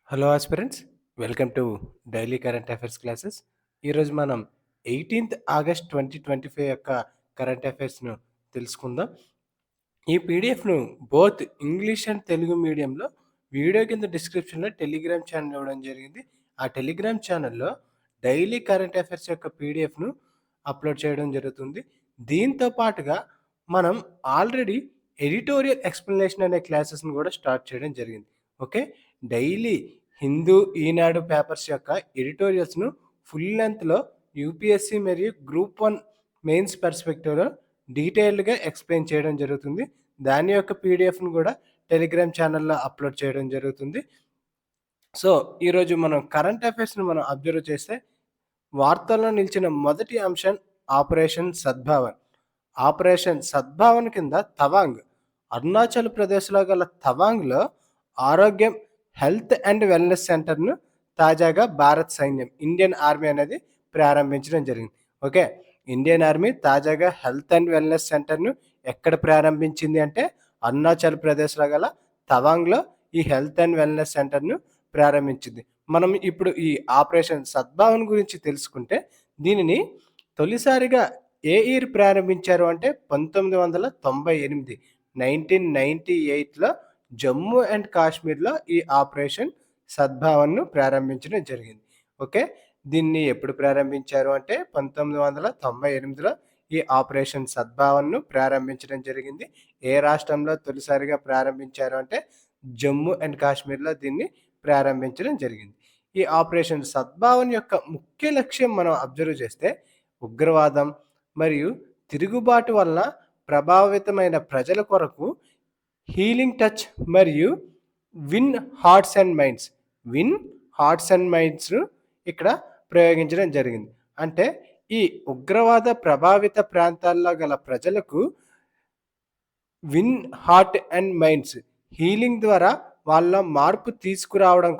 Hello aspirants, welcome to daily current affairs classes. ఈరోజు మనం 18th August 2025 యొక్క current అఫైర్స్ను తెలుసుకుందాం. ఈ పీడిఎఫ్ను బోత్ ఇంగ్లీష్ అండ్ తెలుగు మీడియంలో వీడియో కింద డిస్క్రిప్షన్లో టెలిగ్రామ్ ఛానల్ ఇవ్వడం జరిగింది. ఆ టెలిగ్రామ్ ఛానల్లో డైలీ కరెంట్ అఫైర్స్ యొక్క పీడిఎఫ్ను అప్లోడ్ చేయడం జరుగుతుంది. దీంతో పాటుగా మనం ఆల్రెడీ ఎడిటోరియల్ ఎక్స్ప్లెనేషన్ అనే క్లాసెస్ను కూడా స్టార్ట్ చేయడం జరిగింది. ఓకే, డైలీ హిందూ, ఈనాడు పేపర్స్ యొక్క ఎడిటోరియల్స్ను ఫుల్ లెంత్లో యూపీఎస్సీ మరియు గ్రూప్ 1 మెయిన్స్ పర్స్పెక్టివ్లో డీటెయిల్డ్గా ఎక్స్ప్లెయిన్ చేయడం జరుగుతుంది. దాని యొక్క పీడిఎఫ్ను కూడా టెలిగ్రామ్ ఛానల్లో అప్లోడ్ చేయడం జరుగుతుంది. సో ఈరోజు మనం కరెంట్ అఫైర్స్ను మనం అబ్జర్వ్ చేస్తే వార్తల్లో నిలిచిన మొదటి అంశం ఆపరేషన్ సద్భావన్. ఆపరేషన్ సద్భావన్ కింద తవాంగ్, అరుణాచల్ ప్రదేశ్లో గల తవాంగ్లో ఆరోగ్యం, హెల్త్ అండ్ వెల్నెస్ సెంటర్ను తాజాగా భారత్ సైన్యం, ఇండియన్ ఆర్మీ అనేది ప్రారంభించడం జరిగింది. ఓకే, ఇండియన్ ఆర్మీ తాజాగా హెల్త్ అండ్ వెల్నెస్ సెంటర్ను ఎక్కడ ప్రారంభించింది అంటే అరుణాచల్ ప్రదేశ్లో గల తవాంగ్లో ఈ హెల్త్ అండ్ వెల్నెస్ సెంటర్ను ప్రారంభించింది. మనం ఇప్పుడు ఈ ఆపరేషన్ సద్భావన్ గురించి తెలుసుకుంటే దీనిని తొలిసారిగా ఏ ఇయర్ ప్రారంభించారు అంటే 1998, 1998లో జమ్మూ అండ్ కాశ్మీర్లో ఈ ఆపరేషన్ సద్భావన్ను ప్రారంభించడం జరిగింది. ఓకే, దీన్ని ఎప్పుడు ప్రారంభించారు అంటే 1998లో ఈ ఆపరేషన్ సద్భావన్ను ప్రారంభించడం జరిగింది. ఏ రాష్ట్రంలో తొలిసారిగా ప్రారంభించారు అంటే జమ్మూ అండ్ కాశ్మీర్లో దీన్ని ప్రారంభించడం జరిగింది. ఈ ఆపరేషన్ సద్భావన్ యొక్క ముఖ్య లక్ష్యం మనం అబ్జర్వ్ చేస్తే ఉగ్రవాదం మరియు తిరుగుబాటు వలన ప్రభావితమైన ప్రజల కొరకు హీలింగ్ టచ్ మరియు విన్ హార్ట్స్ అండ్ మైండ్స్ను ఇక్కడ ప్రయోగించడం జరిగింది. అంటే ఈ ఉగ్రవాద ప్రభావిత ప్రాంతాల్లో గల ప్రజలకు win heart and minds healing ద్వారా వాళ్ళ మార్పు తీసుకురావడం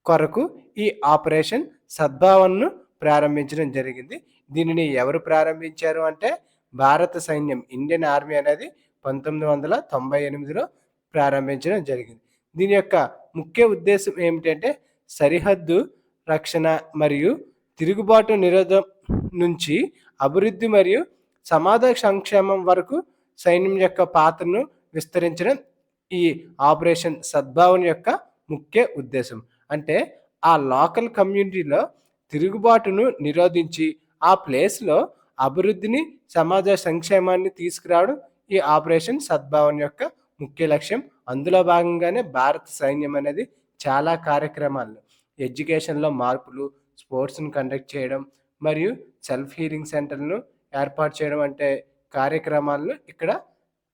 కొరకు ఈ ఆపరేషన్ సద్భావన్ను ప్రారంభించడం జరిగింది. దీనిని ఎవరు ప్రారంభించారు అంటే భారత సైన్యం, ఇండియన్ ఆర్మీ అనేది 1998లో ప్రారంభించడం జరిగింది. దీని యొక్క ముఖ్య ఉద్దేశం ఏమిటంటే సరిహద్దు రక్షణ మరియు తిరుగుబాటు నిరోధం నుంచి అభివృద్ధి మరియు సమాజ సంక్షేమం వరకు సైన్యం యొక్క పాత్రను విస్తరించడం ఈ ఆపరేషన్ సద్భావన్ యొక్క ముఖ్య ఉద్దేశం. అంటే ఆ లోకల్ కమ్యూనిటీలో తిరుగుబాటును నిరోధించి ఆ ప్లేస్లో అభివృద్ధిని, సమాజ సంక్షేమాన్ని తీసుకురావడం ఈ ఆపరేషన్ సద్భావన్ యొక్క ముఖ్య లక్ష్యం. అందులో భాగంగానే భారత సైన్యం అనేది చాలా కార్యక్రమాలు, ఎడ్యుకేషన్లో మార్పులు, స్పోర్ట్స్ను కండక్ట్ చేయడం మరియు సెల్ఫ్ హీలింగ్ సెంటర్లను ఏర్పాటు చేయడం అంటే కార్యక్రమాలను ఇక్కడ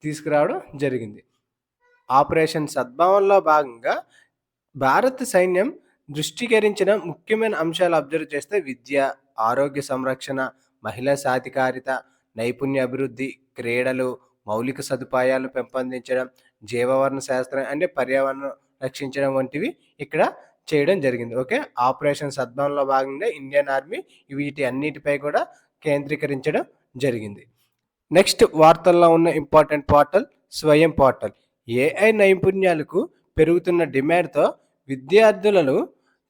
తీసుకురావడం జరిగింది. ఆపరేషన్ సద్భావన్లో భాగంగా భారత సైన్యం దృష్టికరించిన ముఖ్యమైన అంశాలు అబ్జర్వ్ చేస్తే విద్య, ఆరోగ్య సంరక్షణ, మహిళా సాధికారిత, నైపుణ్య అభివృద్ధి, క్రీడలు, మౌలిక సదుపాయాలు పెంపొందించడం, జీవవర్ణ శాస్త్రం అంటే పర్యావరణం రక్షించడం వంటివి ఇక్కడ చేయడం జరిగింది. ఓకే, ఆపరేషన్ సద్భావన్లో భాగంగా ఇండియన్ ఆర్మీ వీటి అన్నిటిపై కూడా కేంద్రీకరించడం జరిగింది. నెక్స్ట్ వార్తల్లో ఉన్న ఇంపార్టెంట్ పోర్టల్ స్వయం పోర్టల్. ఏఐ నైపుణ్యాలకు పెరుగుతున్న డిమాండ్తో విద్యార్థులను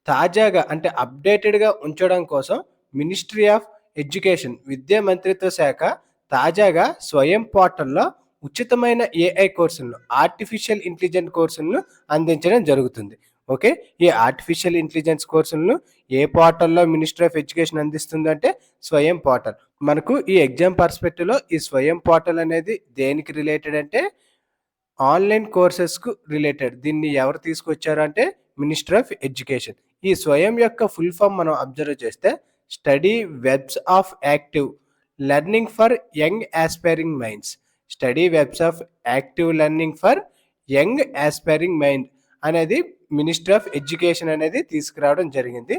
తాజాగా అంటే అప్డేటెడ్గా ఉంచడం కోసం మినిస్ట్రీ ఆఫ్ ఎడ్యుకేషన్, విద్యా మంత్రిత్వ శాఖ తాజాగా స్వయం పోర్టల్లో ఉచితమైన ఏఐ కోర్సులను, ఆర్టిఫిషియల్ ఇంటెలిజెన్స్ కోర్సులను అందించడం జరుగుతుంది. ఓకే, ఈ ఆర్టిఫిషియల్ ఇంటెలిజెన్స్ కోర్సులను ఏ పోర్టల్లో మినిస్ట్రీ ఆఫ్ ఎడ్యుకేషన్ అందిస్తుందంటే స్వయం పోర్టల్. మనకు ఈ ఎగ్జామ్ పర్స్పెక్టివ్లో ఈ స్వయం పోర్టల్ అనేది దేనికి రిలేటెడ్ అంటే ఆన్లైన్ కోర్సెస్కు రిలేటెడ్. దీన్ని ఎవరు తీసుకొచ్చారు అంటే మినిస్ట్రీ ఆఫ్ ఎడ్యుకేషన్. ఈ స్వయం యొక్క ఫుల్ ఫామ్ మనం అబ్జర్వ్ చేస్తే study webs of active learning for young aspiring minds. Study webs of active learning for young aspiring mind అనేది మినిస్ట్రీ ఆఫ్ ఎడ్యుకేషన్ అనేది తీసుకురావడం జరిగింది.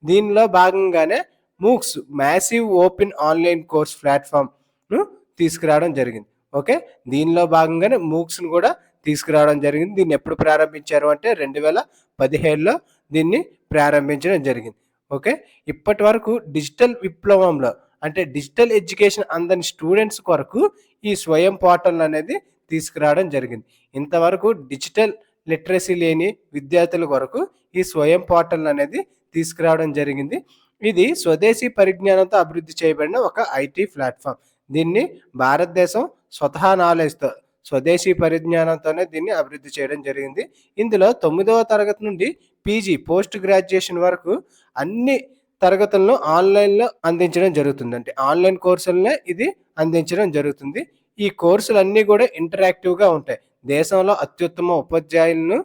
దీనిలో భాగంగానే MOOCs, massive open online course ప్లాట్ఫామ్ను తీసుకురావడం జరిగింది. ఓకే, దీనిలో భాగంగానే మూక్స్ను కూడా తీసుకురావడం జరిగింది. దీన్ని ఎప్పుడు ప్రారంభించారు అంటే 2017లో దీన్ని ప్రారంభించడం జరిగింది. ఓకే, ఇప్పటి వరకు డిజిటల్ విప్లవంలో అంటే డిజిటల్ ఎడ్యుకేషన్ అందని స్టూడెంట్స్ కొరకు ఈ స్వయం పోర్టల్ అనేది తీసుకురావడం జరిగింది. ఇంతవరకు డిజిటల్ లిటరసీ లేని విద్యార్థుల కొరకు ఈ స్వయం పోర్టల్ అనేది తీసుకురావడం జరిగింది. ఇది స్వదేశీ పరిజ్ఞానంతో అభివృద్ధి చేయబడిన ఒక ఐటీ ప్లాట్ఫామ్. దీన్ని భారతదేశం స్వతహా నాలెడ్జ్‌తో స్వదేశీ పరిజ్ఞానంతోనే దీన్ని అభివృద్ధి చేయడం జరిగింది. ఇందులో 9వ తరగతి నుండి పీజీ పోస్ట్ గ్రాడ్యుయేషన్ వరకు అన్ని తరగతులను ఆన్‌లైన్‌లో అందించడం జరుగుతుంది. అంటే ఆన్‌లైన్ కోర్సులనే ఇది అందించడం జరుగుతుంది. ఈ కోర్సులన్నీ కూడా ఇంటరాక్టివ్‌గా ఉంటాయి. దేశంలో అత్యుత్తమ ఉపాధ్యాయులను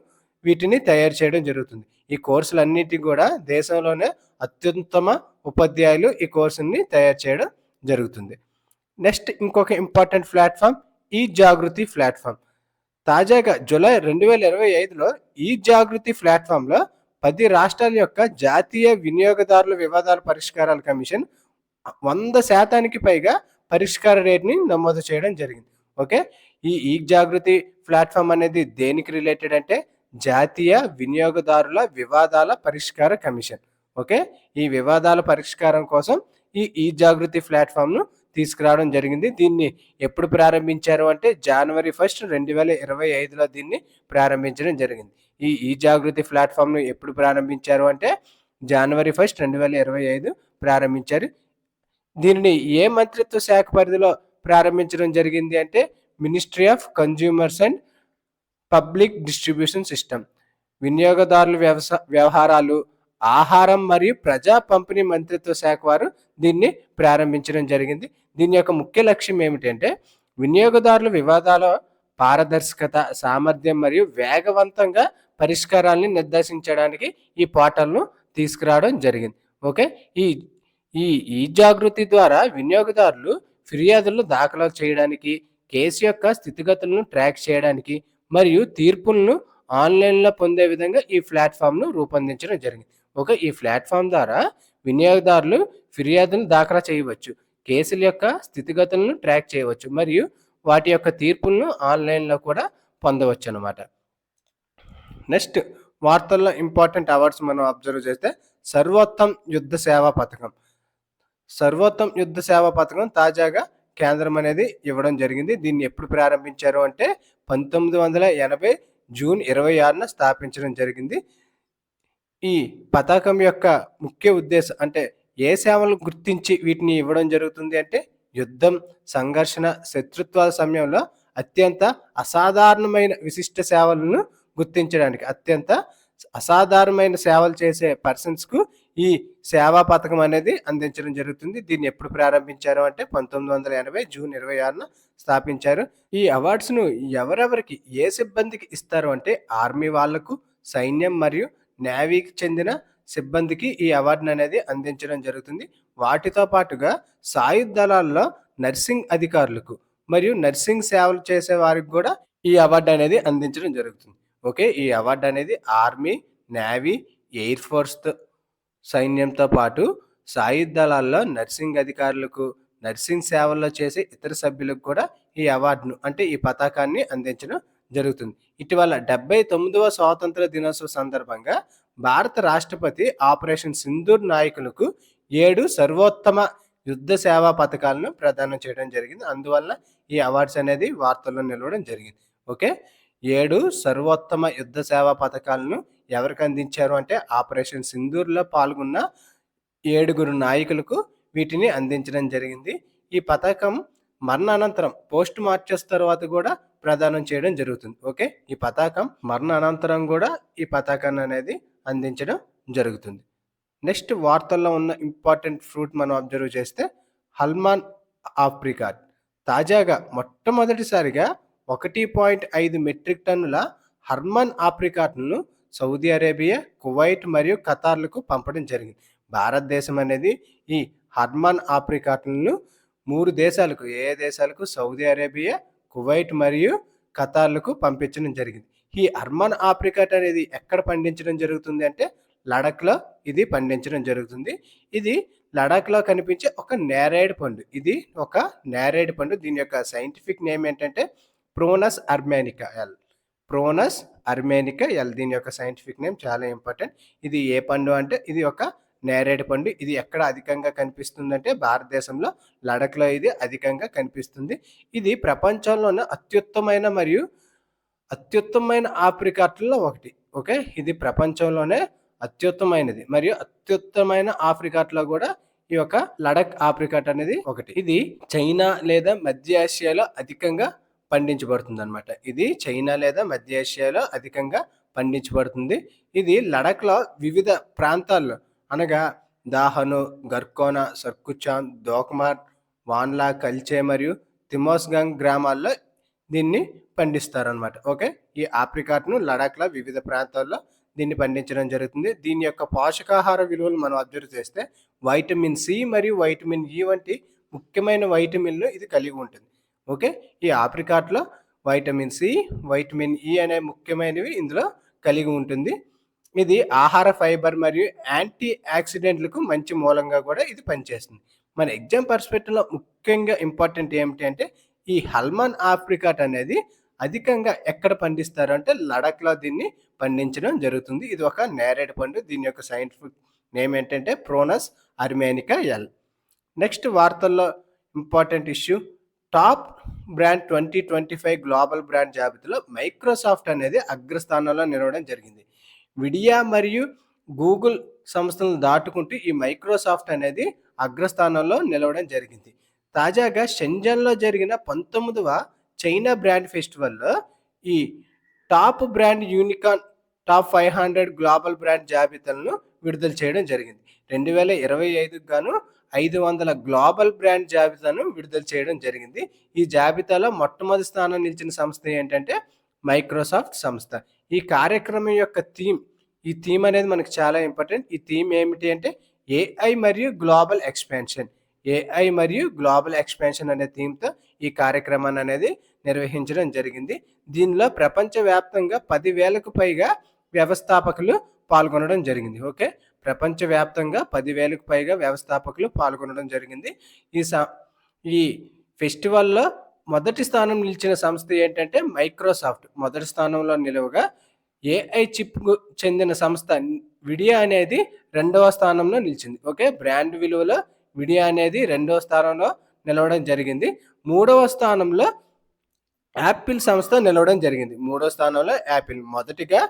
వీటిని తయారు చేయడం జరుగుతుంది. ఈ కోర్సులన్నిటికి కూడా దేశంలోనే అత్యుత్తమ ఉపాధ్యాయులు ఈ కోర్సుని తయారు చేయడం జరుగుతుంది. నెక్స్ట్ ఇంకొక ఇంపార్టెంట్ ప్లాట్ఫామ్ ఈ జాగృతి ప్లాట్ఫామ్. తాజాగా జూలై 2025లో ఈ జాగృతి ప్లాట్ఫామ్లో 10 రాష్ట్రాల యొక్క జాతీయ వినియోగదారుల వివాదాల పరిష్కారాల కమిషన్ 100% పైగా పరిష్కార రేట్ని నమోదు చేయడం జరిగింది. ఓకే, ఈ జాగృతి ప్లాట్ఫామ్ అనేది దేనికి రిలేటెడ్ అంటే జాతీయ వినియోగదారుల వివాదాల పరిష్కార కమిషన్. ఓకే, ఈ వివాదాల పరిష్కారం కోసం ఈ జాగృతి ప్లాట్ఫామ్ను తీసుకురావడం జరిగింది. దీన్ని ఎప్పుడు ప్రారంభించారు అంటే జనవరి 1, 2025లో దీన్ని ప్రారంభించడం జరిగింది. ఈ జాగృతి ప్లాట్ఫామ్ను ఎప్పుడు ప్రారంభించారు అంటే జనవరి 1, 2025 ప్రారంభించారు. దీనిని ఏ మంత్రిత్వ శాఖ పరిధిలో ప్రారంభించడం జరిగింది అంటే ministry of consumers and public distribution system. వినియోగదారుల వ్యవహారాలు, ఆహారం మరియు ప్రజా పంపిణీ మంత్రిత్వ శాఖ వారు దీన్ని ప్రారంభించడం జరిగింది. దీని యొక్క ముఖ్య లక్ష్యం ఏమిటంటే వినియోగదారుల వివాదాల పారదర్శకత, సామర్థ్యం మరియు వేగవంతంగా పరిష్కారాలను నిర్దేశించడానికి ఈ పోర్టల్ను తీసుకురావడం జరిగింది. ఓకే, ఈ ఈ ఈ జాగృతి ద్వారా వినియోగదారులు ఫిర్యాదులను దాఖలు చేయడానికి, కేసు యొక్క స్థితిగతులను ట్రాక్ చేయడానికి మరియు తీర్పులను ఆన్లైన్లో పొందే విధంగా ఈ ప్లాట్ఫామ్ను రూపొందించడం జరిగింది. ఓకే, ఈ ప్లాట్ఫామ్ ద్వారా వినియోగదారులు ఫిర్యాదులను దాఖలు చేయవచ్చు, కేసుల యొక్క స్థితిగతులను ట్రాక్ చేయవచ్చు మరియు వాటి యొక్క తీర్పులను ఆన్లైన్లో కూడా పొందవచ్చు అన్నమాట. నెక్స్ట్ వార్తల్లో ఇంపార్టెంట్ అవార్డ్స్ మనం అబ్జర్వ్ చేస్తే సర్వోత్తమ్ యుద్ధ సేవా పథకం. సర్వోత్తమ్ యుద్ధ సేవా పథకం తాజాగా కేంద్రం అనేది ఇవ్వడం జరిగింది. దీన్ని ఎప్పుడు ప్రారంభించారు అంటే 1980 జూన్ 26న స్థాపించడం జరిగింది. ఈ పథకం యొక్క ముఖ్య ఉద్దేశం అంటే ఏ సేవలను గుర్తించి వీటిని ఇవ్వడం జరుగుతుంది అంటే యుద్ధం, సంఘర్షణ, శత్రుత్వాల సమయంలో అత్యంత అసాధారణమైన విశిష్ట సేవలను గుర్తించడానికి, అత్యంత అసాధారణమైన సేవలు చేసే పర్సన్స్కు ఈ సేవా పథకం అనేది అందించడం జరుగుతుంది. దీన్ని ఎప్పుడు ప్రారంభించారు అంటే 1980 జూన్ 26న స్థాపించారు. ఈ అవార్డ్స్ను ఎవరెవరికి ఏ సిబ్బందికి ఇస్తారు అంటే ఆర్మీ వాళ్లకు, సైన్యం మరియు నేవీకి చెందిన సిబ్బందికి ఈ అవార్డును అనేది అందించడం జరుగుతుంది. వాటితో పాటుగా సాయుధ దళాల్లో నర్సింగ్ అధికారులకు మరియు నర్సింగ్ సేవలు చేసే వారికి కూడా ఈ అవార్డు అనేది అందించడం జరుగుతుంది. ఓకే, ఈ అవార్డు అనేది ఆర్మీ, నేవీ, ఎయిర్ ఫోర్స్ సైన్యంతో పాటు సాయుధ దళాల్లో నర్సింగ్ అధికారులకు, నర్సింగ్ సేవల్లో చేసే ఇతర సభ్యులకు కూడా ఈ అవార్డును అంటే ఈ పతాకాన్ని అందించడం జరుగుతుంది. ఇటీవల 79వ స్వాతంత్ర దినోత్సవ సందర్భంగా భారత రాష్ట్రపతి ఆపరేషన్ సింధూర్ నాయకులకు 7 సర్వోత్తమ యుద్ధ సేవా పథకాలను ప్రదానం చేయడం జరిగింది. అందువల్ల ఈ అవార్డ్స్ అనేది వార్తల్లో నిలవడం జరిగింది. ఓకే, 7 సర్వోత్తమ యుద్ధ సేవా పథకాలను ఎవరికి అందించారు అంటే ఆపరేషన్ సింధూర్లో పాల్గొన్న 7 నాయకులకు వీటిని అందించడం జరిగింది. ఈ పథకం మరణానంతరం పోస్ట్ మార్టస్ తర్వాత కూడా ప్రదానం చేయడం జరుగుతుంది. ఓకే, ఈ పతాకం మరణానంతరం కూడా ఈ పతాకాన్ని అనేది అందించడం జరుగుతుంది. నెక్స్ట్ వార్తల్లో ఉన్న ఇంపార్టెంట్ ఫ్రూట్ మనం అబ్జర్వ్ చేస్తే హల్మాన్ ఆప్రికాట్. తాజాగా మొట్టమొదటిసారిగా 1.5 మెట్రిక్ టన్నుల హర్మన్ ఆప్రికాట్ను సౌదీ అరేబియా, కువైట్ మరియు ఖతార్లకు పంపడం జరిగింది. భారతదేశం అనేది ఈ హర్మన్ ఆప్రికాట్లను 3 దేశాలకు, ఏ దేశాలకు? సౌదీ అరేబియా, కువైట్ మరియు ఖతార్లకు పంపించడం జరిగింది. ఈ హర్మన్ ఆప్రికాట్ అనేది ఎక్కడ పండించడం జరుగుతుంది అంటే లడఖ్లో ఇది పండించడం జరుగుతుంది. ఇది లడఖ్లో కనిపించే ఒక నేరేడ్ పండు. ఇది ఒక నేరేడ్ పండు. దీని యొక్క సైంటిఫిక్ నేమ్ ఏంటంటే ప్రోనస్ అర్మేనికా ఎల్. ప్రోనస్ అర్మేనికా ఎల్ దీని యొక్క సైంటిఫిక్ నేమ్ చాలా ఇంపార్టెంట్. ఇది ఏ పండు అంటే ఇది ఒక నేరేడు పండు. ఇది ఎక్కడ అధికంగా కనిపిస్తుందంటే భారతదేశంలో లడఖ్లో ఇది అధికంగా కనిపిస్తుంది. ఇది ప్రపంచంలోనే అత్యుత్తమైన మరియు అత్యుత్తమమైన ఆప్రికాట్‌లలో ఒకటి. ఓకే. ఇది ప్రపంచంలోనే అత్యుత్తమైనది. మరియు అత్యుత్తమైన ఆప్రికాట్‌లో గూడా ఈ యొక్క లడఖ్ ఆప్రికాట్ అనేది ఒకటి. ఇది చైనా లేదా మధ్య ఆసియాలో అధికంగా పండించబడుతుందనమాట. ఇది చైనా లేదా మధ్య ఆసియాలో అధికంగా పండించబడుతుంది. ఇది లడఖ్‌లో వివిధ ప్రాంతాల్లో అనగా దాహను, గర్కోనా, సర్కుచాన్, దోక్మార్, వాన్లా, కల్చే మరియు తిమోస్గాంగ్ గ్రామాల్లో దీన్ని పండిస్తారనమాట. ఓకే. ఈ ఆప్రికాట్‌ను లడాఖ్‌లో వివిధ ప్రాంతాల్లో దీన్ని పండించడం జరుగుతుంది. దీని యొక్క పోషకాహార విలువలు మనం అబ్జర్వ్ చేస్తే వైటమిన్ సి మరియు వైటమిన్ ఇ వంటి ముఖ్యమైన వైటమిన్‌లు ఇది కలిగి ఉంటుంది. ఓకే. ఈ ఆప్రికాట్‌లో వైటమిన్ సి, వైటమిన్ ఇ అనే ముఖ్యమైనవి ఇందులో కలిగి ఉంటుంది. ఇది ఆహార ఫైబర్ మరియు యాంటీ ఆక్సిడెంట్‌లకు మంచి మూలంగా కూడా ఇది పనిచేస్తుంది. మన ఎగ్జామ్ పర్స్పెక్టివ్‌లో ముఖ్యంగా ఇంపార్టెంట్ ఏమిటి అంటే ఈ హల్మాన్ ఆప్రికాట్ అనేది అధికంగా ఎక్కడ పండిస్తారు అంటే లడఖ్‌లో దీన్ని పండించడం జరుగుతుంది. ఇది ఒక నేరేడు పండు. దీని యొక్క సైంటిఫిక్ నేమ్ ఏంటంటే ప్రోనస్ అర్మేనికా ఎల్. నెక్స్ట్ వార్తల్లో important issue top brand 2025 global brand జాబితాలో మైక్రోసాఫ్ట్ అనేది అగ్రస్థానంలో నిలవడం జరిగింది. విడియా మరియు గూగుల్ సంస్థలను దాటుకుంటూ ఈ మైక్రోసాఫ్ట్ అనేది అగ్రస్థానంలో నిలవడం జరిగింది. తాజాగా షెంజన్‌లో జరిగిన 19వ చైనా బ్రాండ్ ఫెస్టివల్‌లో ఈ top brand unicorn top 500 global brand జాబితాలను విడుదల చేయడం జరిగింది. 2025కి గాను 500 గ్లోబల్ బ్రాండ్ జాబితాను విడుదల చేయడం జరిగింది. ఈ జాబితాలో మొట్టమొదటి స్థానం నిలిచిన సంస్థ ఏంటంటే మైక్రోసాఫ్ట్ సంస్థ. ఈ కార్యక్రమం యొక్క ఈ థీమ్ అనేది మనకు చాలా ఇంపార్టెంట్. ఈ థీమ్ ఏమిటి అంటే ఏఐ మరియు గ్లోబల్ ఎక్స్‌పాన్షన్. ఏఐ మరియు గ్లోబల్ ఎక్స్‌పాన్షన్ అనే థీమ్‌తో ఈ కార్యక్రమాన్ని అనేది నిర్వహించడం జరిగింది. దీనిలో ప్రపంచవ్యాప్తంగా 10,000కు పైగా వ్యవస్థాపకులు పాల్గొనడం జరిగింది. ఓకే. ప్రపంచవ్యాప్తంగా 10,000కు పైగా వ్యవస్థాపకులు పాల్గొనడం జరిగింది. ఈ ఫెస్టివల్‌లో మొదటి స్థానం నిలిచిన సంస్థ ఏంటంటే మైక్రోసాఫ్ట్. మొదటి స్థానంలో నిలవగా ఏఐ చిప్‌కు చెందిన సంస్థ విడియా అనేది రెండవ స్థానంలో నిలిచింది. ఓకే. బ్రాండ్ విలువలో విడియా అనేది రెండవ స్థానంలో నిలవడం జరిగింది. మూడవ స్థానంలో యాపిల్ సంస్థ నిలవడం జరిగింది. మూడో స్థానంలో యాపిల్. మొదటిగా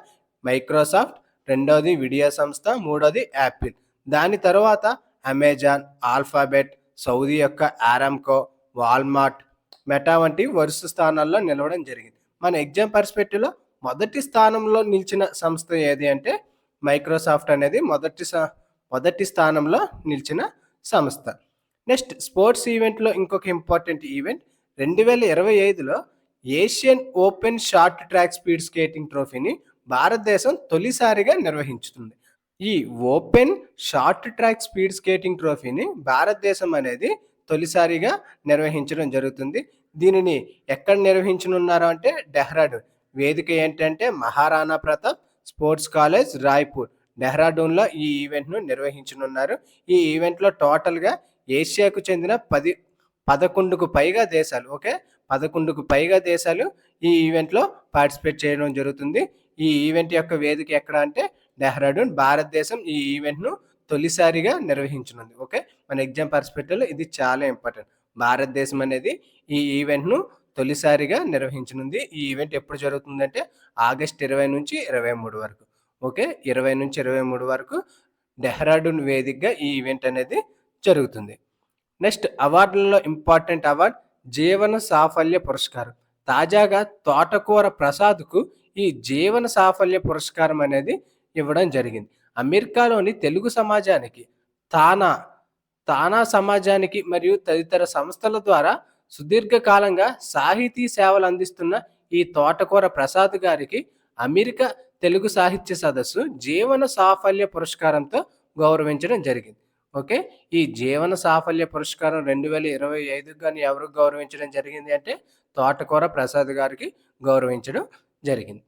మైక్రోసాఫ్ట్, రెండోది విడియా సంస్థ, మూడోది యాపిల్. దాని తర్వాత అమెజాన్, ఆల్ఫాబెట్, సౌదీ యొక్క ఆరామ్కో, వాల్మార్ట్, మెటా వంటి వరుస స్థానాల్లో నిలవడం జరిగింది. మన ఎగ్జామ్ పర్స్పెక్టివ్‌లో మొదటి స్థానంలో నిలిచిన సంస్థ ఏది అంటే మైక్రోసాఫ్ట్ అనేది మొదటి స్థానంలో నిలిచిన సంస్థ. నెక్స్ట్ స్పోర్ట్స్ ఈవెంట్‌లో ఇంకొక ఇంపార్టెంట్ ఈవెంట్ 2025లో Asian open short track speed skating ట్రోఫీని భారతదేశం తొలిసారిగా నిర్వహించుతుంది. ఈ open short track speed skating ట్రోఫీని భారతదేశం అనేది తొలిసారిగా నిర్వహించడం జరుగుతుంది. దీనిని ఎక్కడ నిర్వహించనున్నారు అంటే డెహ్రాడూన్. వేదిక ఏంటంటే మహారాణా ప్రతాప్ స్పోర్ట్స్ కాలేజ్ రాయ్పూర్, డెహ్రాడూన్‌లో ఈ ఈవెంట్‌ను నిర్వహించనున్నారు. ఈ ఈవెంట్‌లో టోటల్‌గా ఏషియాకు చెందిన 11కు పైగా దేశాలు, ఓకే. 11కు పైగా దేశాలు ఈ ఈవెంట్‌లో పార్టిసిపేట్ చేయడం జరుగుతుంది. ఈ ఈవెంట్ యొక్క వేదిక ఎక్కడ అంటే డెహ్రాడూన్. భారతదేశం ఈ ఈవెంట్‌ను తొలిసారిగా నిర్వహించనుంది. ఓకే. మన ఎగ్జామ్ పర్స్పెక్టివ్‌లో ఇది చాలా ఇంపార్టెంట్. భారతదేశం అనేది ఈ ఈవెంట్‌ను తొలిసారిగా నిర్వహించనుంది. ఈ ఈవెంట్ ఎప్పుడు జరుగుతుందంటే ఆగస్ట్ 20 నుంచి 23 వరకు. ఓకే. 20 నుంచి 23 వరకు డెహ్రాడూన్ వేదికగా ఈ ఈవెంట్ అనేది జరుగుతుంది. నెక్స్ట్ అవార్డులలో ఇంపార్టెంట్ అవార్డ్ జీవన సాఫల్య పురస్కారం. తాజాగా తోటకూర ప్రసాద్‌కు ఈ జీవన సాఫల్య పురస్కారం అనేది ఇవ్వడం జరిగింది. అమెరికాలోని తెలుగు సమాజానికి, తానా, సమాజానికి మరియు తదితర సంస్థల ద్వారా సుదీర్ఘకాలంగా సాహితీ సేవలు అందిస్తున్న ఈ తోటకూర ప్రసాద్ గారికి అమెరికా తెలుగు సాహిత్య సదస్సు జీవన సాఫల్య పురస్కారంతో గౌరవించడం జరిగింది. ఓకే. ఈ జీవన సాఫల్య పురస్కారం 2025కి గాను ఎవరికి గౌరవించడం జరిగింది అంటే తోటకూర ప్రసాద్ గారికి గౌరవించడం జరిగింది.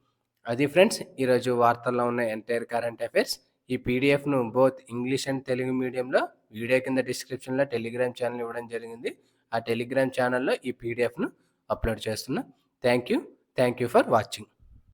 అది ఫ్రెండ్స్ ఈరోజు వార్తల్లో ఉన్న ఎంటైర్ కరెంట్ అఫైర్స్. ఈ పీడిఎఫ్‌ను బోత్ ఇంగ్లీష్ అండ్ తెలుగు మీడియంలో వీడియో కింద డిస్క్రిప్షన్‌లో టెలిగ్రామ్ ఛానల్ ఇవ్వడం జరిగింది. ఆ టెలిగ్రామ్ ఛానల్‌లో ఈ పీడిఎఫ్‌ను అప్లోడ్ చేస్తున్నా. Thank you for watching.